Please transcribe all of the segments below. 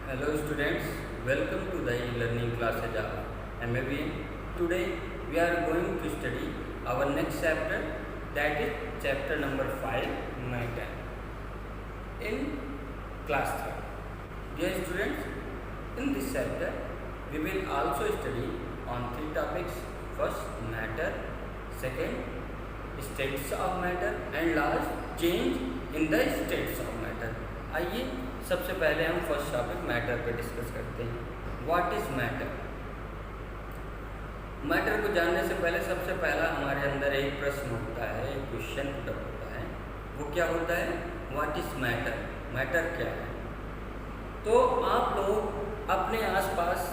Hello students, welcome to the e-learning class Java MAVN. Today we are going to study our next chapter, that is chapter number 5, matter in class 3. Dear students, in this chapter we will also study on 3 topics. First, matter; second, states of matter; and last, change in the states of matter. आइए सबसे पहले हम first topic matter पे discuss करते हैं। What is matter? Matter को जानने से पहले सबसे पहला हमारे अंदर एक प्रश्न होता है, एक क्वेश्चन पुटअप होता है। वो क्या होता है? What is matter? मैटर क्या है? तो आप लोग अपने आसपास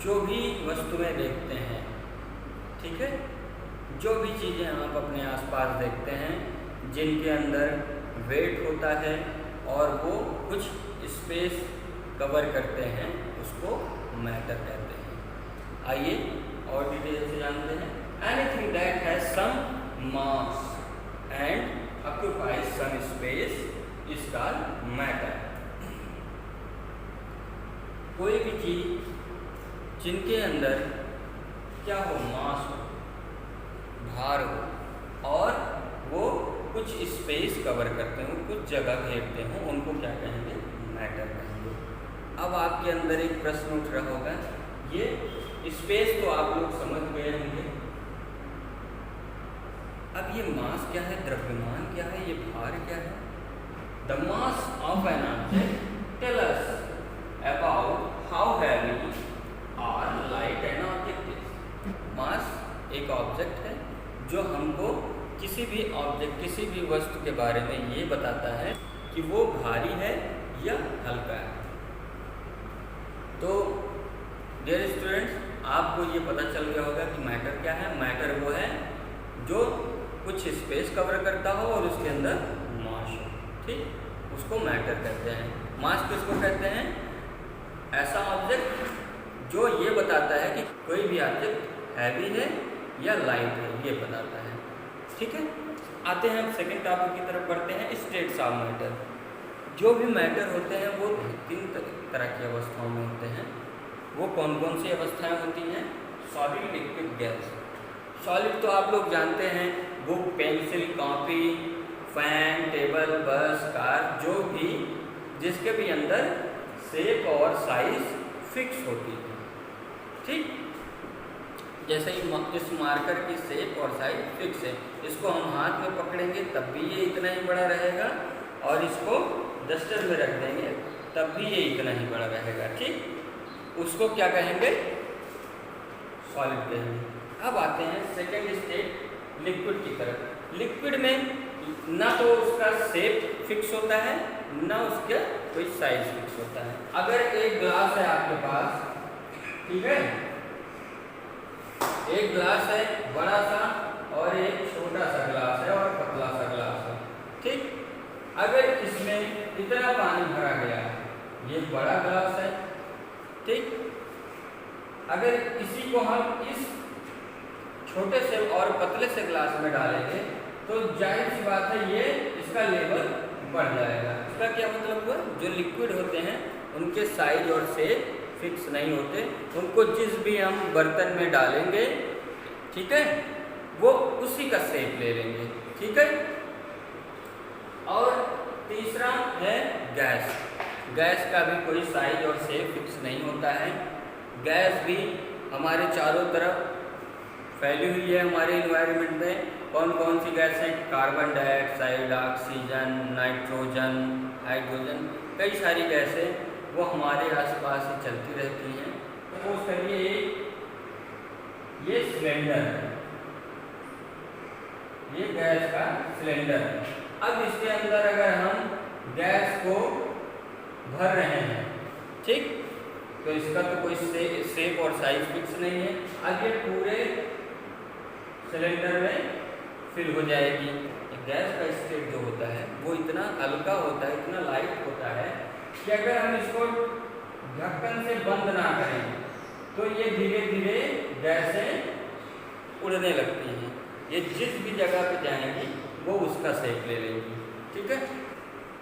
जो भी वस्तुएं देखते हैं, ठीक है, जो भी चीज़ें आप अपने आसपास देखते हैं जिनके अंदर वेट होता है और वो कुछ स्पेस कवर करते हैं, उसको मैटर कहते हैं। आइए और डिटेल से जानते हैं। Anything that has some mass and occupies some space is called matter. कोई भी चीज जिनके अंदर क्या हो, मास हो, भार हो और वो कुछ स्पेस कवर करते हो, कुछ जगह घेरते हो, उनको क्या कहेंगे? मैटर कहेंगे। अब आपके अंदर एक प्रश्न उठ रहा होगा, ये स्पेस तो आप लोग समझ गए होंगे, अब ये मास क्या है, द्रव्यमान क्या है, ये भार क्या है? The mass of an object tell us about how heavy और light an object is. Mass एक ऑब्जेक्ट है जो हमको किसी भी ऑब्जेक्ट, किसी भी वस्तु के बारे में ये बताता है कि वो भारी है या हल्का है। तो डियर स्टूडेंट्स, आपको ये पता चल गया होगा कि मैटर क्या है। मैटर वो है जो कुछ स्पेस कवर करता हो और उसके अंदर मास हो, ठीक, उसको मैटर कहते हैं। मास किसको कहते हैं? ऐसा ऑब्जेक्ट जो ये बताता है कि कोई भी ऑब्जेक्ट हैवी है या लाइट है, ये बताता है, ठीक है। आते हैं हम सेकेंड टॉपिक की तरफ बढ़ते हैं, स्टेट्स ऑफ मैटर। जो भी मैटर होते हैं वो 3 तरह की अवस्थाओं में होते हैं। वो कौन कौन सी अवस्थाएं होती हैं? Solid, liquid, gas. सॉलिड तो आप लोग जानते हैं, book, pencil, copy, fan, table, बस, कार, जो भी जिसके भी अंदर शेप और साइज फिक्स होती है, ठीक। जैसे ही इस मार्कर की शेप और साइज फिक्स है, इसको हम हाथ में पकड़ेंगे तब भी ये इतना ही बड़ा रहेगा और इसको डस्टर में रख देंगे तब भी ये इतना ही बड़ा रहेगा, ठीक। उसको क्या कहेंगे? सॉलिड कहेंगे। अब आते हैं सेकेंड स्टेट, लिक्विड की तरफ। लिक्विड में ना तो उसका शेप फिक्स होता है, ना उसका कोई साइज फिक्स होता है। अगर एक ग्लास है आपके पास, ठीक है, एक ग्लास है बड़ा सा और एक छोटा सा ग्लास है और पतला सा ग्लास है, ठीक। अगर इसमें इतना पानी भरा गया है, ये बड़ा ग्लास है, ठीक। अगर इसी को हम इस छोटे से और पतले से ग्लास में डालेंगे तो जाहिर सी बात है ये इसका लेवल बढ़ जाएगा। इसका क्या मतलब हुआ? जो लिक्विड होते हैं उनके साइज और शेप फिक्स नहीं होते, उनको जिस भी हम बर्तन में डालेंगे, ठीक है, वो उसी का शेप ले लेंगे, ठीक है। और तीसरा है गैस। गैस का भी कोई साइज और शेप फिक्स नहीं होता है। गैस भी हमारे चारों तरफ फैली हुई है हमारे इन्वायरमेंट में। कौन कौन सी गैस हैं? Carbon dioxide, oxygen, nitrogen, hydrogen, कई सारी गैसें वो हमारे आसपास ही चलती रहती हैं। सपोज करिए ये सिलेंडर है, ये गैस का सिलेंडर है। अब इसके अंदर अगर हम गैस को भर रहे हैं, ठीक, तो इसका तो कोई शेप और साइज फिक्स नहीं है। अब ये पूरे सिलेंडर में फिल हो जाएगी। गैस का स्टेट जो होता है वो इतना हल्का होता है, इतना लाइट होता है कि अगर हम इसको ढक्कन से बंद ना करें तो ये धीरे धीरे गैसें उड़ने लगती हैं। ये जिस भी जगह पे जाएंगी वो उसका शेप ले लेंगी, ठीक है।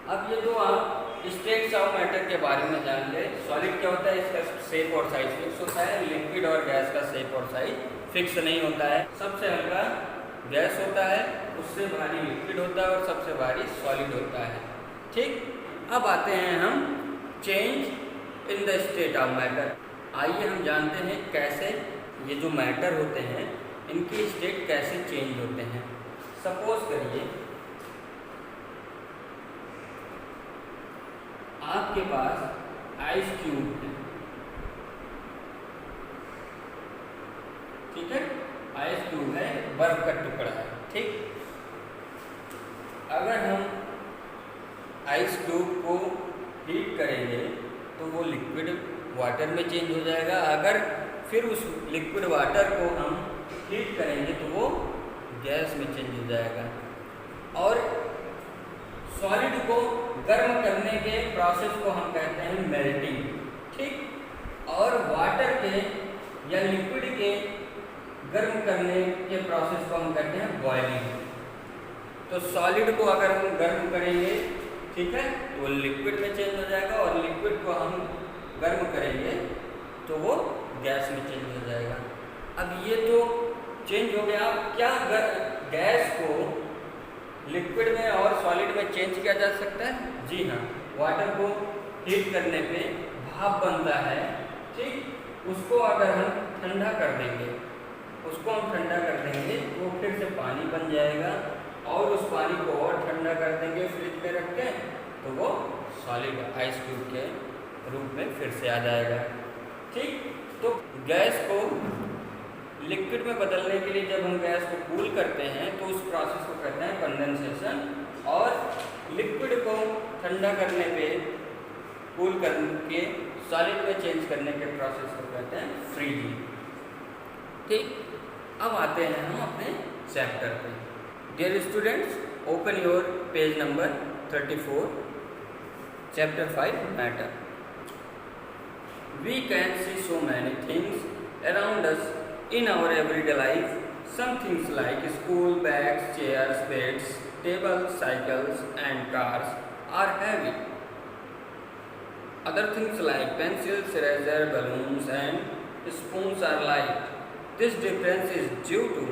अब ये जो आप स्टेट्स ऑफ मैटर के बारे में जान ले। सॉलिड क्या होता है, इसका शेप और साइज फिक्स होता है। लिक्विड और गैस का शेप और साइज फिक्स नहीं होता है। सबसे हल्का गैस होता है, उससे भारी लिक्विड होता है और सबसे भारी सॉलिड होता है। ठीक, अब आते हैं हम change in the state of matter. आइए हम जानते हैं कैसे ये जो मैटर होते हैं इनकी स्टेट कैसे चेंज होते हैं। सपोज करिए आपके पास आइस क्यूब है, ठीक है, आइस क्यूब है, बर्फ का टुकड़ा है। ठीक, अगर हम आइस क्यूब को हीट करेंगे तो वो लिक्विड वाटर में चेंज हो जाएगा। अगर फिर उस लिक्विड वाटर को हम हीट करेंगे तो वो गैस में चेंज हो जाएगा। और सॉलिड को गर्म करने के प्रोसेस को हम कहते हैं मेल्टिंग। ठीक, और वाटर के या लिक्विड के गर्म करने के प्रोसेस को हम कहते हैं बॉइलिंग। तो सॉलिड को अगर हम गर्म करेंगे, ठीक है, तो लिक्विड में चेंज हो जाएगा और लिक्विड को हम गर्म करेंगे तो वो गैस में चेंज हो जाएगा। अब ये तो चेंज हो गया। क्या गैस को लिक्विड में और सॉलिड में चेंज किया जा सकता है? जी हाँ, वाटर को हीट करने पे भाप बनता है। ठीक, उसको अगर हम ठंडा कर देंगे, उसको हम ठंडा कर देंगे तो फिर से पानी बन जाएगा और उस पानी को और ठंडा कर देंगे फ्रिज में रख के तो वो सॉलिड आइस क्यूब के रूप में फिर से आ जाएगा। ठीक, तो गैस को लिक्विड में बदलने के लिए जब हम गैस को कूल करते हैं तो उस प्रोसेस को कहते हैं कंडेंसेशन, और लिक्विड को ठंडा करने पे कूल करके सॉलिड में चेंज करने के प्रोसेस को कहते हैं फ्रीजिंग। ठीक, अब आते हैं हम अपने चैप्टर पे। Dear students, open your page number 34, chapter 5 matter. We can see so many things around us in our everyday life. Some things like school bags, chairs, beds, tables, cycles and cars are heavy. Other things like pencils, eraser, balloons and spoons are light. This difference is due to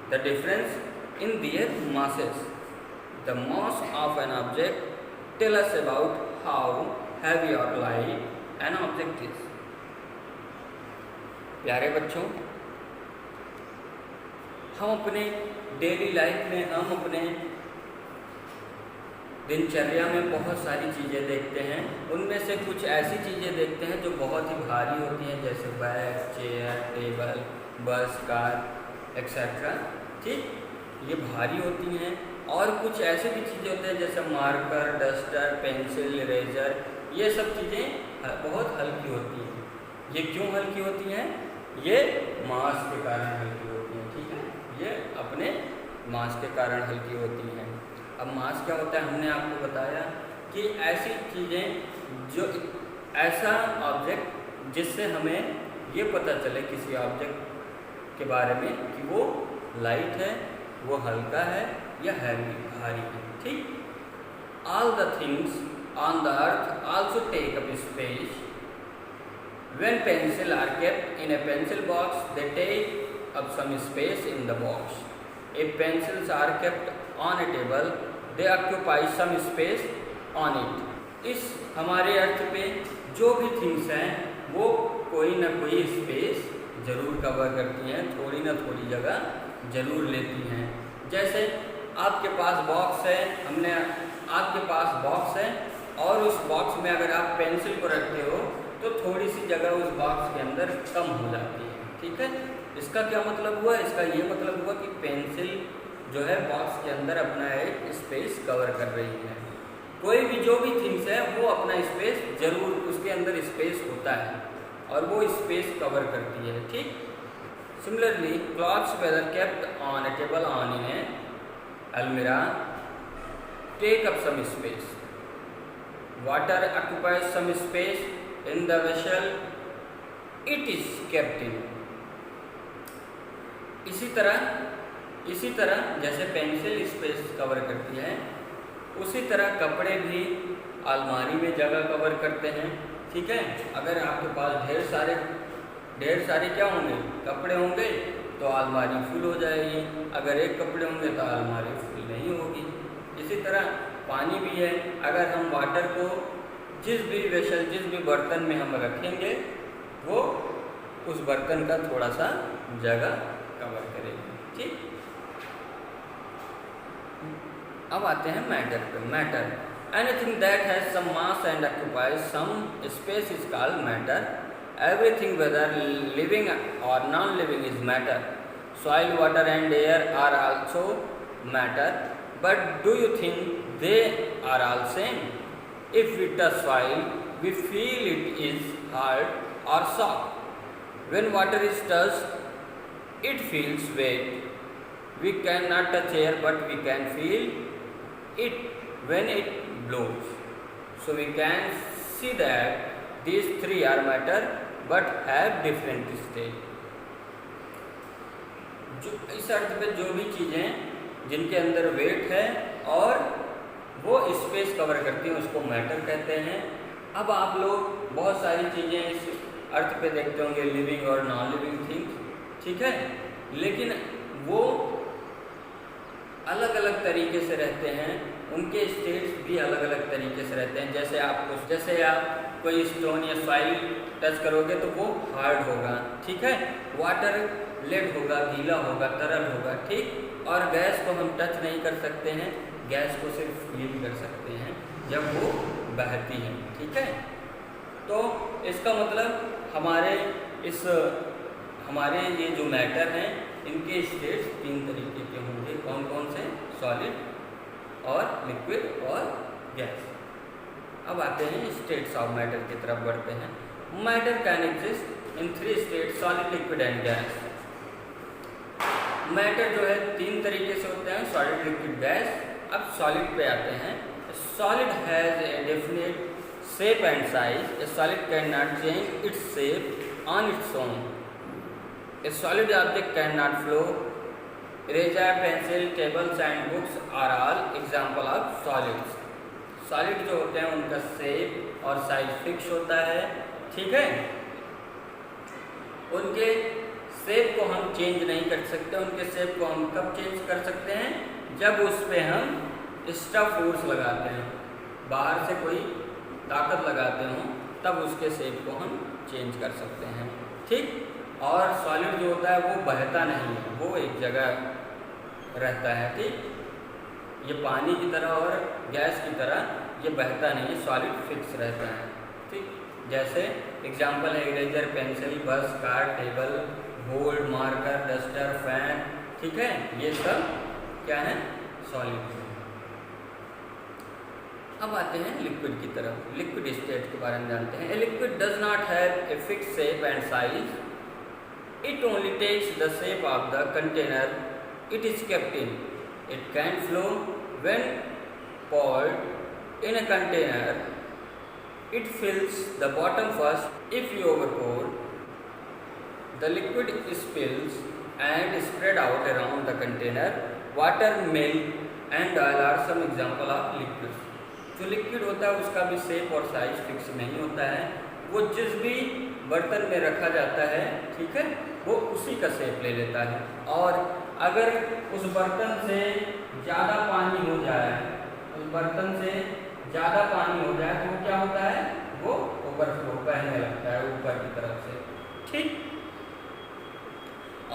the difference in their masses. The mass of an object tell us about how heavy or light an object is. प्यारे बच्चों, हम अपने daily life में, हम अपने दिनचर्या में बहुत सारी चीज़ें देखते हैं। उनमें से कुछ ऐसी चीज़ें देखते हैं जो बहुत ही भारी होती हैं, जैसे बैग, चेयर, टेबल, बस, कार एक्सेट्रा। ठीक, ये भारी होती हैं। और कुछ ऐसी भी चीज़ें होती हैं जैसे मार्कर, डस्टर, पेंसिल, इरेजर, ये सब चीज़ें बहुत हल्की होती हैं। ये क्यों हल्की होती हैं? ये मास के कारण हल्की होती हैं। ठीक है, ये अपने मास के कारण हल्की होती हैं। अब मास क्या होता है, हमने आपको बताया कि ऐसी चीज़ें जो ऐसा ऑब्जेक्ट जिससे हमें ये पता चले किसी ऑब्जेक्ट के बारे में कि वो लाइट है, वो हल्का है या हैवी, भारी है। ठीक, all the things on the earth also take up space. When pencils are kept in a pencil box, they take up some space in the box. If pencils are kept on a table, they occupy some space on it. इस हमारे अर्थ पे जो भी things हैं वो कोई ना कोई स्पेस ज़रूर कवर करती हैं, थोड़ी ना थोड़ी जगह ज़रूर लेती हैं। जैसे आपके पास बॉक्स है, आपके पास बॉक्स है और उस बॉक्स में अगर आप पेंसिल को रखते हो तो थोड़ी सी जगह उस बॉक्स के अंदर कम हो जाती है। ठीक है, इसका क्या मतलब हुआ? इसका ये मतलब हुआ कि पेंसिल जो है बॉक्स के अंदर अपना एक स्पेस कवर कर रही है। कोई भी जो भी थिंग्स है वो अपना स्पेस जरूर, उसके अंदर स्पेस होता है और वो स्पेस कवर करती है। ठीक, similarly clothes whether kept on a table on in a अलमीरा take up some space. Water occupies some space in the vessel it is kept in. इसी तरह जैसे पेंसिल स्पेस कवर करती है, उसी तरह कपड़े भी अलमारी में जगह कवर करते हैं, ठीक है। अगर आपके पास ढेर सारे क्या होंगे, कपड़े होंगे तो अलमारी फुल हो जाएगी, अगर एक कपड़े होंगे तो अलमारी फुल नहीं होगी। इसी तरह पानी भी है, अगर हम वाटर को जिस भी बर्तन में हम रखेंगे वो उस बर्तन का थोड़ा सा जगह कवर करेगी, ठीक। अब आते हैं मैटर पे। Matter, anything that has some mass and occupies some space is called matter. Everything whether living और non living is matter. Soil, water and air are also matter, but do you think they are all same? If we touch soil, we feel it is hard or soft. When water is touched, it feels wet. We cannot touch air, but we can feel it when it blows. So we can see that these three are matter, but have different state. जो इस अर्थ पे जो भी चीज़ें जिनके अंदर wait है और वो स्पेस कवर करती हैं उसको मैटर कहते हैं। अब आप लोग बहुत सारी चीज़ें इस अर्थ पे देखते होंगे, लिविंग और नॉन लिविंग थिंग्स, ठीक है, लेकिन वो अलग अलग तरीके से रहते हैं, उनके स्टेट्स भी अलग अलग तरीके से रहते हैं। जैसे आप कोई स्टोन या सॉइल टच करोगे तो वो हार्ड होगा, ठीक है, वाटर लेड होगा, गीला होगा, तरल होगा, ठीक। और गैस को हम टच नहीं कर सकते हैं, गैस को सिर्फ फील कर सकते हैं जब वो बहती है, ठीक है। तो इसका मतलब हमारे ये जो मैटर हैं इनके स्टेट्स तीन तरीके के होंगे। कौन कौन से? सॉलिड और लिक्विड और गैस। अब आते हैं स्टेट्स ऑफ मैटर की तरफ बढ़ते हैं। Matter can exist in 3 states, solid, liquid and gas. Matter जो है 3 तरीके से होते हैं, सॉलिड, लिक्विड, गैस। अब सॉलिड पे आते हैं। Solid has a definite shape and size. A solid can not change its shape on its own. A solid object can not flow. Eraser, pencil, tables and books are all example of solids. Solid जो होते हैं उनका shape और size fix होता है, ठीक है। उनके शेप को हम चेंज नहीं कर सकते। उनके शेप को हम कब चेंज कर सकते हैं? जब उस पर हम एक्स्ट्रा फोर्स लगाते हैं, बाहर से कोई ताकत लगाते हों, तब उसके शेप को हम चेंज कर सकते हैं, ठीक। और सॉलिड जो होता है वो बहता नहीं है, वो एक जगह रहता है, ठीक। ये पानी की तरह और गैस की तरह ये बहता नहीं है, सॉलिड फिक्स रहता है, ठीक। जैसे एग्जाम्पल है इरेजर, पेंसिल, बस, car, table, board, marker, duster, fan, ठीक है, ये सब क्या है? सॉलिड। अब आते हैं लिक्विड की तरफ। लिक्विड स्टेट के बारे में जानते हैं। A liquid does not have a fix shape and size, it only takes the shape of the container it is kept in. It can flow when poured in a container. It fills the bottom first. If you overpour, the liquid spills and spread out around the container. Water, milk and oil are some example of liquids. जो liquid होता है उसका भी shape और size fix नहीं होता है, वो जिस भी बर्तन में रखा जाता है, ठीक है, वो उसी का शेप ले लेता है। और अगर उस बर्तन से ज़्यादा पानी हो जाए, उस बर्तन से ज़्यादा पानी हो जाए तो क्या होता है? वो ओवरफ्लो बहने लगता है ऊपर की तरफ से, ठीक।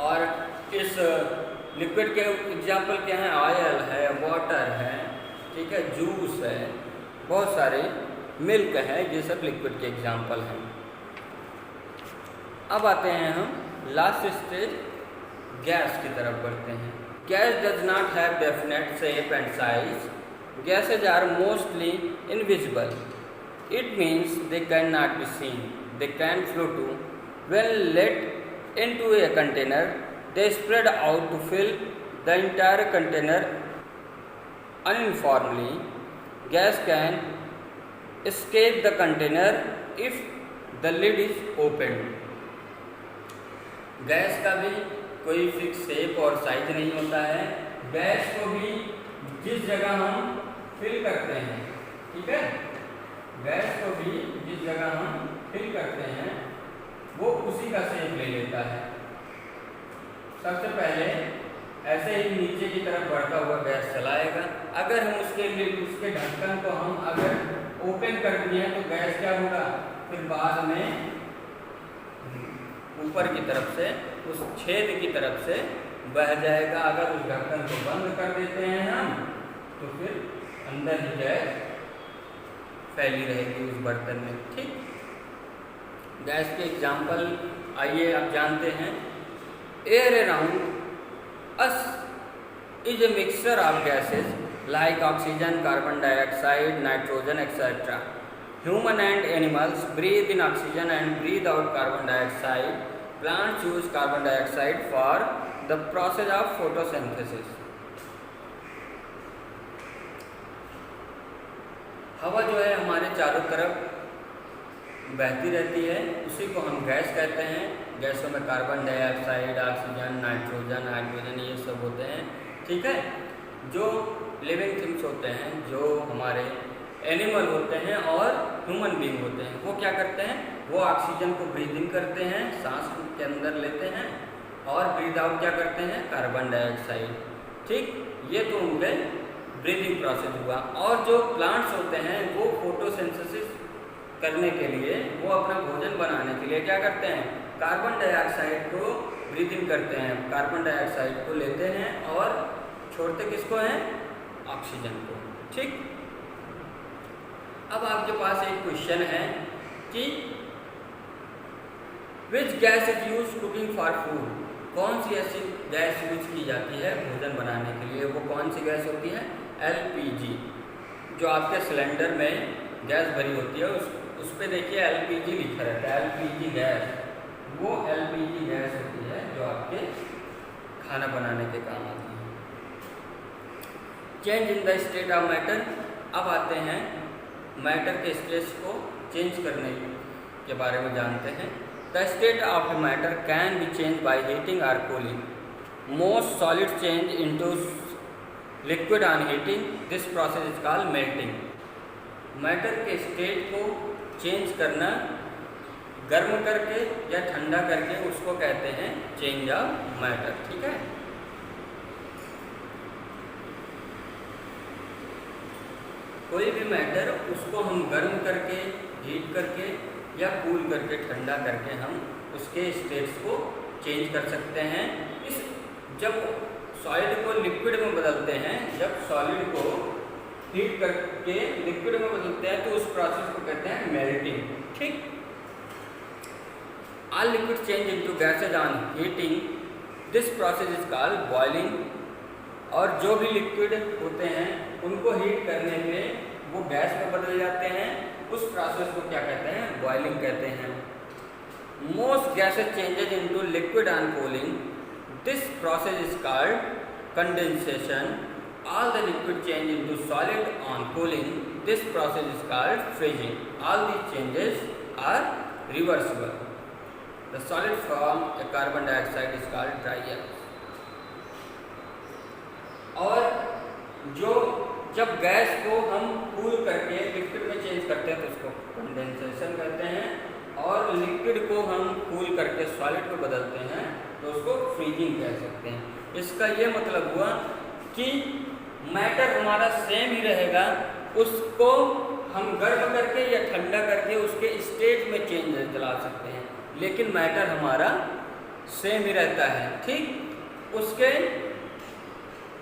और इस लिक्विड के एग्जाम्पल क्या हैं? ऑयल है, वाटर है, ठीक है, जूस है, बहुत सारे मिल्क है, ये सब लिक्विड के एग्जाम्पल हैं। अब आते हैं हम लास्ट स्टेज गैस की तरफ बढ़ते हैं। Gas does not have definite shape and size. Gases are mostly invisible. It means they cannot be seen. They can flow too. When let into a container, they spread out to fill the entire container uniformly. Gas can escape the container if the lid is opened. Gas का भी कोई fix shape और size नहीं होता है। Gas को भी जिस जगह हम फिल करते हैं, ठीक है, गैस को भी जिस जगह हम फिल करते हैं वो उसी का शेप ले लेता है। सबसे पहले ऐसे ही नीचे की तरफ बढ़ता हुआ गैस चलाएगा। अगर हम उसके ढक्कन को हम अगर ओपन कर दिए तो गैस क्या होगा, फिर बाद में ऊपर की तरफ से उस छेद की तरफ से बह जाएगा। अगर उस ढक्कन को बंद कर देते हैं हम तो फिर अंदर ही गैस फैली रहेगी उस बर्तन में। ठीक, गैस के एग्जाम्पल आइए आप जानते हैं। Air around us is a mixture of gases like oxygen, carbon dioxide, nitrogen etcetera. Human and animals breathe in oxygen and breathe out carbon dioxide. Plants use carbon dioxide for the process of photosynthesis. हवा जो है हमारे चारों तरफ बहती रहती है, उसी को हम गैस कहते हैं। गैसों में carbon dioxide, oxygen, nitrogen, hydrogen ये सब होते हैं। ठीक है, जो लिविंग थिंग्स होते हैं, जो हमारे एनिमल होते हैं और ह्यूमन बीइंग होते हैं, वो क्या करते हैं, वो ऑक्सीजन को ब्रीथ इन करते हैं, सांस के अंदर लेते हैं, और ब्रीथ आउट क्या करते हैं, कार्बन डाइऑक्साइड। ठीक, ये तो उनके ब्रीदिंग प्रोसेस हुआ। और जो प्लांट्स होते हैं वो फोटोसिंथेसिस करने के लिए, वो अपना भोजन बनाने के लिए क्या करते हैं, कार्बन डाइऑक्साइड को ब्रीथ इन करते हैं, कार्बन डाइऑक्साइड को लेते हैं और छोड़ते किसको हैं, ऑक्सीजन को। ठीक, अब आपके पास एक क्वेश्चन है कि which gas is use cooking for food. कौन सी ऐसी गैस यूज की जाती है भोजन बनाने के लिए, वो कौन सी गैस होती है, एलपीजी। जो आपके सिलेंडर में गैस भरी होती है उस पर देखिए एलपीजी लिखा रहता है, एलपीजी गैस, वो एलपीजी गैस होती है जो आपके खाना बनाने के काम आती है। Change in the state of matter. अब आते हैं मैटर के स्टेट को चेंज करने के बारे में जानते हैं। The state of matter can be change by heating और cooling. Most solid change into liquid on heating, this process is called melting. Matter के स्टेट को चेंज करना गर्म करके या ठंडा करके, उसको कहते हैं चेंज ऑफ मैटर। ठीक है, कोई भी मैटर उसको हम गर्म करके, हीट करके या कूल करके, ठंडा करके हम उसके स्टेट्स को चेंज कर सकते हैं। इस जब सॉलिड को लिक्विड में बदलते हैं, जब सॉलिड को हीट करके लिक्विड में बदलते हैं तो उस प्रोसेस को कहते हैं मेल्टिंग। ठीक, all liquid change into gases on heating, this process is called boiling. और जो भी लिक्विड होते हैं उनको हीट करने पे वो गैस में बदल जाते हैं, उस प्रोसेस को क्या कहते हैं, बॉइलिंग कहते हैं। Most gases changes into liquid on cooling, this process is called condensation. All the liquid change into solid on cooling, this process is called freezing. All these changes are reversible. The solid from a carbon dioxide is called dry gas. और जो जब gas को हम cool करके liquid में change करते हैं तो उसको कंडेंसेशन कहते हैं, और लिक्विड को हम कूल करके सॉलिड को बदलते हैं तो उसको फ्रीजिंग कह सकते हैं। इसका ये मतलब हुआ कि मैटर हमारा सेम ही रहेगा, उसको हम गर्म करके या ठंडा करके उसके स्टेट में चेंज दिला सकते हैं, लेकिन मैटर हमारा सेम ही रहता है। ठीक, उसके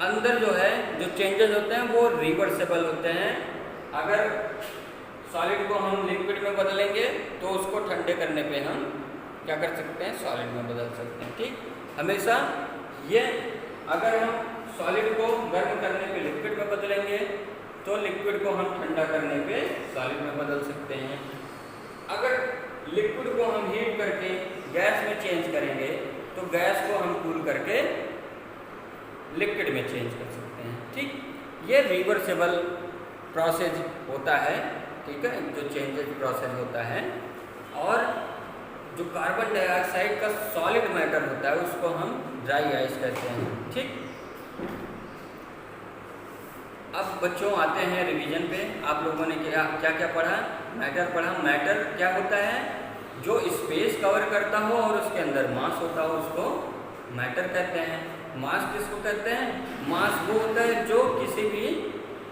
अंदर जो है जो चेंजेस होते हैं वो रिवर्सेबल होते हैं। अगर सॉलिड को हम लिक्विड में बदलेंगे तो उसको ठंडे करने पे हम क्या कर सकते हैं, सॉलिड में बदल सकते हैं। ठीक, हमेशा ये अगर हम सॉलिड को गर्म करने पे लिक्विड में बदलेंगे तो लिक्विड को हम ठंडा करने पे सॉलिड में बदल सकते हैं। अगर लिक्विड को हम हीट करके गैस में चेंज करेंगे तो गैस को हम कूल करके लिक्विड में चेंज कर सकते हैं। ठीक, ये रिवर्सेबल प्रोसेस होता है। ठीक है, जो चेंजेस प्रोसेस होता है। और जो कार्बन डाइऑक्साइड का सॉलिड मैटर होता है उसको हम ड्राई आइस कहते हैं। ठीक, अब बच्चों आते हैं रिवीजन पे। आप लोगों ने क्या क्या क्या पढ़ा? मैटर पढ़ा। मैटर क्या होता है? जो स्पेस कवर करता हो और उसके अंदर मास होता हो उसको मैटर कहते हैं। मास किसको कहते हैं? मास वो होता है जो किसी भी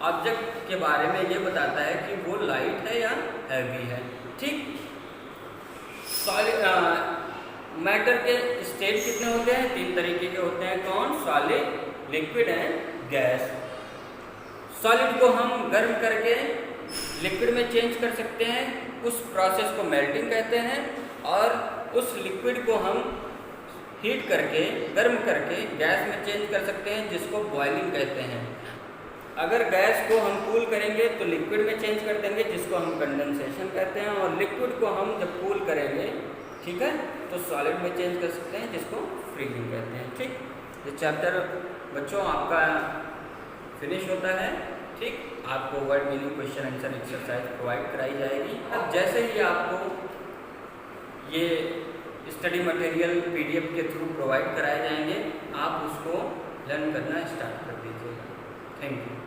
ऑब्जेक्ट के बारे में ये बताता है कि वो लाइट है या हैवी है। ठीक। सॉलिड मैटर के स्टेट कितने होते हैं? 3 तरीके के होते हैं। कौन? Solid, liquid and gas. Solid को हम गर्म करके लिक्विड में चेंज कर सकते हैं, उस प्रोसेस को मेल्टिंग कहते हैं। और उस लिक्विड को हम हीट करके, गर्म करके गैस में चेंज कर सकते हैं, जिसको बॉइलिंग कहते हैं। अगर गैस को हम कूल करेंगे तो लिक्विड में चेंज कर देंगे, जिसको हम कंडेंसेशन कहते हैं। और लिक्विड को हम जब कूल करेंगे, ठीक है, तो सॉलिड में चेंज कर सकते हैं, जिसको फ्रीजिंग कहते हैं। ठीक। ये चैप्टर बच्चों आपका फिनिश होता है। ठीक। आपको word meaning, question answer exercise provide कराई जाएगी। अब जैसे ही आपको ये स्टडी मटेरियल PDF के थ्रू प्रोवाइड कराए जाएंगे, आप उसको लर्न करना स्टार्ट कर दीजिएगा। Thank you.